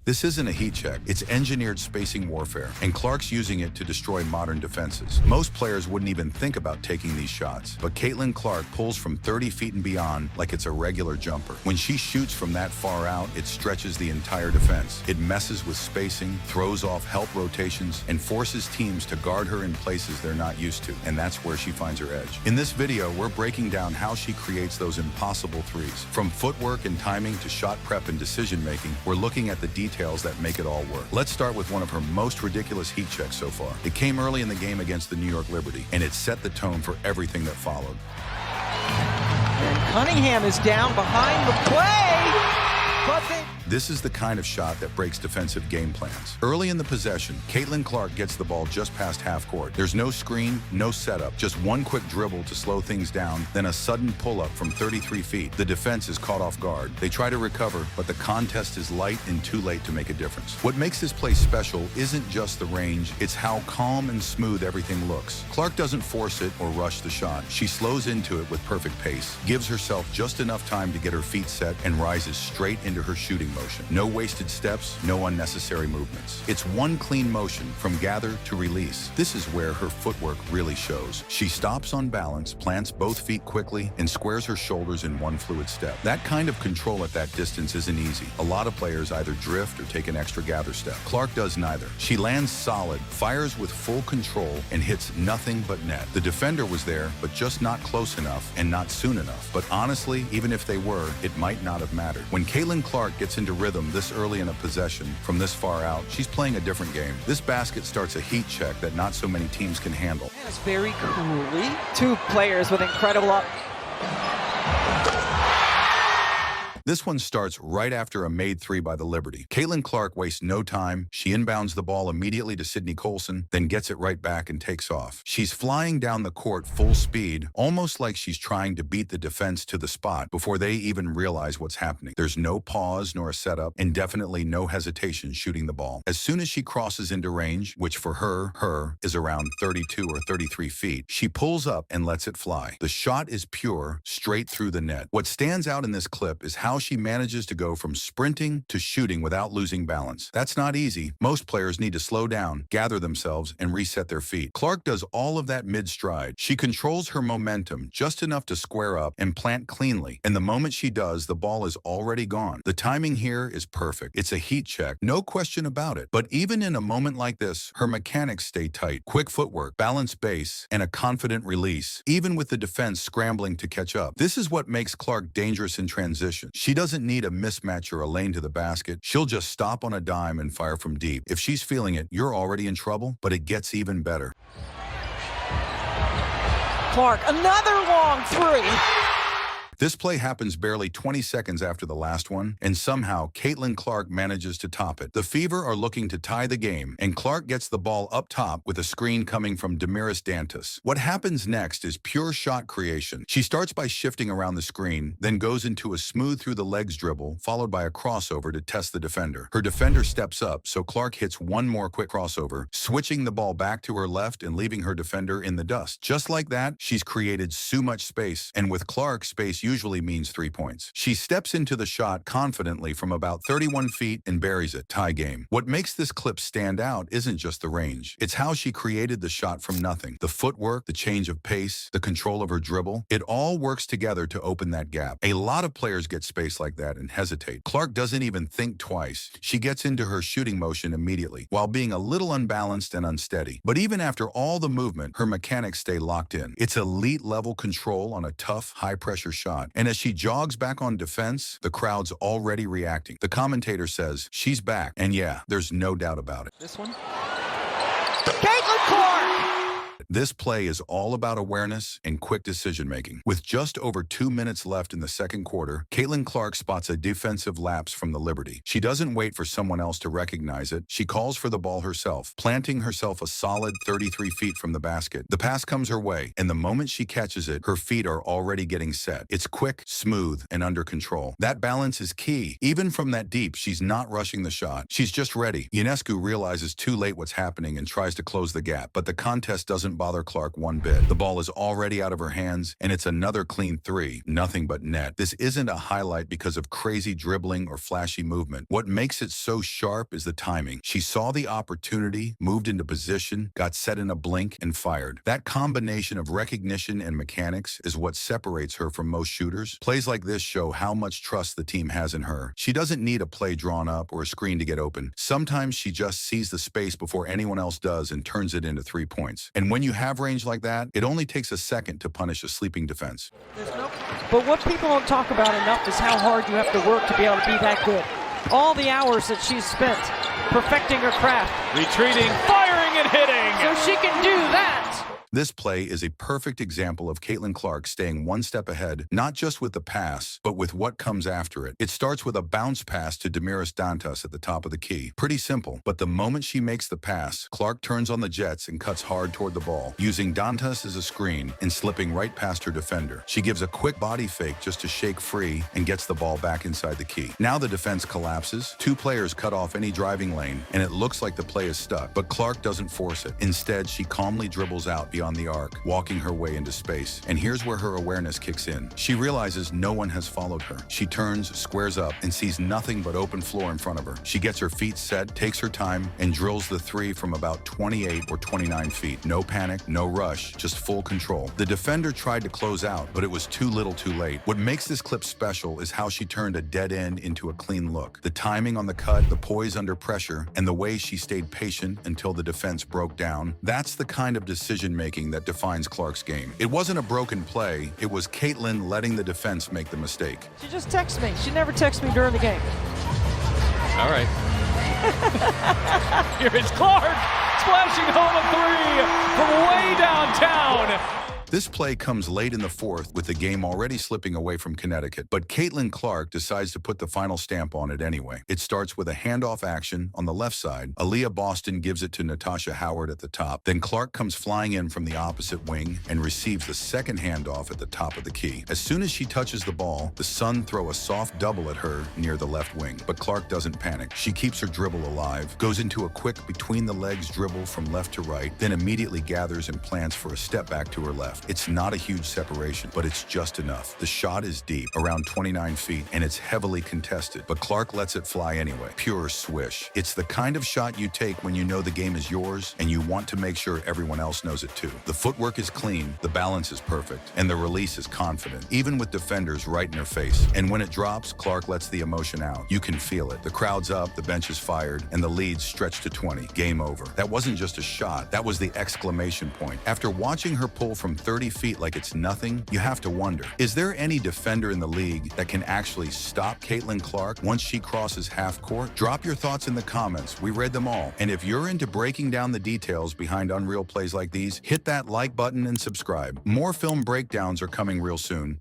This isn't a heat check, it's engineered spacing warfare, and Clark's using it to destroy modern defenses. Most players wouldn't even think about taking these shots, but Caitlin Clark pulls from 30 feet and beyond like it's a regular jumper. When she shoots from that far out, it stretches the entire defense. It messes with spacing, throws off help rotations, and forces teams to guard her in places they're not used to, and that's where she finds her edge. In this video, we're breaking down how she creates those impossible threes. From footwork and timing to shot prep and decision-making, we're looking at the details that make it all work. Let's start with one of her most ridiculous heat checks so far. It came early in the game against the New York Liberty, and it set the tone for everything that followed. And Cunningham is down behind the play, but This is the kind of shot that breaks defensive game plans. Early in the possession, Caitlin Clark gets the ball just past half court. There's no screen, no setup, just one quick dribble to slow things down, then a sudden pull-up from 33 feet. The defense is caught off guard. They try to recover, but the contest is light and too late to make a difference. What makes this play special isn't just the range, it's how calm and smooth everything looks. Clark doesn't force it or rush the shot. She slows into it with perfect pace, gives herself just enough time to get her feet set, and rises straight into her shooting motion. No wasted steps, no unnecessary movements. It's one clean motion from gather to release. This is where her footwork really shows. She stops on balance, plants both feet quickly, and squares her shoulders in one fluid step. That kind of control at that distance isn't easy. A lot of players either drift or take an extra gather step. Clark does neither. She lands solid, fires with full control, and hits nothing but net. The defender was there, but just not close enough and not soon enough. But honestly, even if they were, it might not have mattered. When Caitlin Clark gets into rhythm this early in a possession from this far out, she's playing a different game. This basket starts a heat check that not so many teams can handle. It's very coolly. Two players with incredible This one starts right after a made three by the Liberty. Caitlin Clark wastes no time. She inbounds the ball immediately to Sydney Colson, then gets it right back and takes off. She's flying down the court full speed, almost like she's trying to beat the defense to the spot before they even realize what's happening. There's no pause nor a setup, and definitely no hesitation shooting the ball. As soon as she crosses into range, which for her is around 32 or 33 feet, she pulls up and lets it fly. The shot is pure, straight through the net. What stands out in this clip is how she manages to go from sprinting to shooting without losing balance. That's not easy. Most players need to slow down, gather themselves, and reset their feet. Clark does all of that mid-stride. She controls her momentum just enough to square up and plant cleanly. And the moment she does, the ball is already gone. The timing here is perfect. It's a heat check, no question about it. But even in a moment like this, her mechanics stay tight. Quick footwork, balanced base, and a confident release, even with the defense scrambling to catch up. This is what makes Clark dangerous in transition. She doesn't need a mismatch or a lane to the basket. She'll just stop on a dime and fire from deep. If she's feeling it, you're already in trouble, but it gets even better. Clark, another long three. This play happens barely 20 seconds after the last one, and somehow Caitlin Clark manages to top it. The Fever are looking to tie the game, and Clark gets the ball up top with a screen coming from Damiris Dantas. What happens next is pure shot creation. She starts by shifting around the screen, then goes into a smooth through the legs dribble, followed by a crossover to test the defender. Her defender steps up, so Clark hits one more quick crossover, switching the ball back to her left and leaving her defender in the dust. Just like that, she's created so much space, and with Clark, space usually means 3 points. She steps into the shot confidently from about 31 feet and buries it. Tie game. What makes this clip stand out isn't just the range. It's how she created the shot from nothing. The footwork, the change of pace, the control of her dribble, it all works together to open that gap. A lot of players get space like that and hesitate. Clark doesn't even think twice. She gets into her shooting motion immediately, while being a little unbalanced and unsteady. But even after all the movement, her mechanics stay locked in. It's elite level control on a tough, high-pressure shot. And as she jogs back on defense, the crowd's already reacting. The commentator says, she's back. And yeah, there's no doubt about it. This one. Caitlin Clark! This play is all about awareness and quick decision-making. With just over 2 minutes left in the second quarter, Caitlin Clark spots a defensive lapse from the Liberty. She doesn't wait for someone else to recognize it. She calls for the ball herself, planting herself a solid 33 feet from the basket. The pass comes her way, and the moment she catches it, her feet are already getting set. It's quick, smooth, and under control. That balance is key. Even from that deep, she's not rushing the shot. She's just ready. Ionescu realizes too late what's happening and tries to close the gap, but the contest doesn't doesn't bother Clark one bit. The ball is already out of her hands, and it's another clean three, nothing but net. This isn't a highlight because of crazy dribbling or flashy movement. What makes it so sharp is the timing. She saw the opportunity, moved into position, got set in a blink, and fired. That combination of recognition and mechanics is what separates her from most shooters. Plays like this show how much trust the team has in her. She doesn't need a play drawn up or a screen to get open. Sometimes she just sees the space before anyone else does and turns it into 3 points. And when you have range like that, it only takes a second to punish a sleeping defense. But what people don't talk about enough is how hard you have to work to be able to be that good. All the hours that she's spent perfecting her craft. Retreating, firing and hitting. So she can do that. This play is a perfect example of Caitlin Clark staying one step ahead, not just with the pass, but with what comes after it. It starts with a bounce pass to Damiris Dantas at the top of the key. Pretty simple, but the moment she makes the pass, Clark turns on the jets and cuts hard toward the ball, using Dantas as a screen and slipping right past her defender. She gives a quick body fake just to shake free and gets the ball back inside the key. Now the defense collapses, 2 players cut off any driving lane, and it looks like the play is stuck, but Clark doesn't force it. Instead, she calmly dribbles out beyond the arc, walking her way into space. And here's where her awareness kicks in. She realizes no one has followed her. She turns, squares up, and sees nothing but open floor in front of her. She gets her feet set, takes her time, and drills the 3 from about 28 or 29 feet. No panic, no rush, just full control. The defender tried to close out, but it was too little too late. What makes this clip special is how she turned a dead end into a clean look. The timing on the cut, the poise under pressure, and the way she stayed patient until the defense broke down. That's the kind of decision-making that defines Clark's game. It wasn't a broken play, it was Caitlin letting the defense make the mistake. She just texts me. She never texts me during the game. All right. Here is Clark, splashing home a 3 from way downtown. This play comes late in the 4th with the game already slipping away from Connecticut, but Caitlin Clark decides to put the final stamp on it anyway. It starts with a handoff action on the left side. Aaliyah Boston gives it to Natasha Howard at the top. Then Clark comes flying in from the opposite wing and receives the second handoff at the top of the key. As soon as she touches the ball, the Sun throw a soft double at her near the left wing, but Clark doesn't panic. She keeps her dribble alive, goes into a quick between the legs dribble from left to right, then immediately gathers and plants for a step back to her left. It's not a huge separation, but it's just enough. The shot is deep, around 29 feet, and it's heavily contested, but Clark lets it fly anyway. Pure swish. It's the kind of shot you take when you know the game is yours and you want to make sure everyone else knows it too. The footwork is clean, the balance is perfect, and the release is confident, even with defenders right in her face. And when it drops, Clark lets the emotion out. You can feel it. The crowd's up, the bench is fired, and the lead's stretched to 20. Game over. That wasn't just a shot, that was the exclamation point. After watching her pull from 30 feet like it's nothing, you have to wonder, is there any defender in the league that can actually stop Caitlin Clark once she crosses half court? Drop your thoughts in the comments. We read them all. And if you're into breaking down the details behind unreal plays like these, hit that like button and subscribe. More film breakdowns are coming real soon.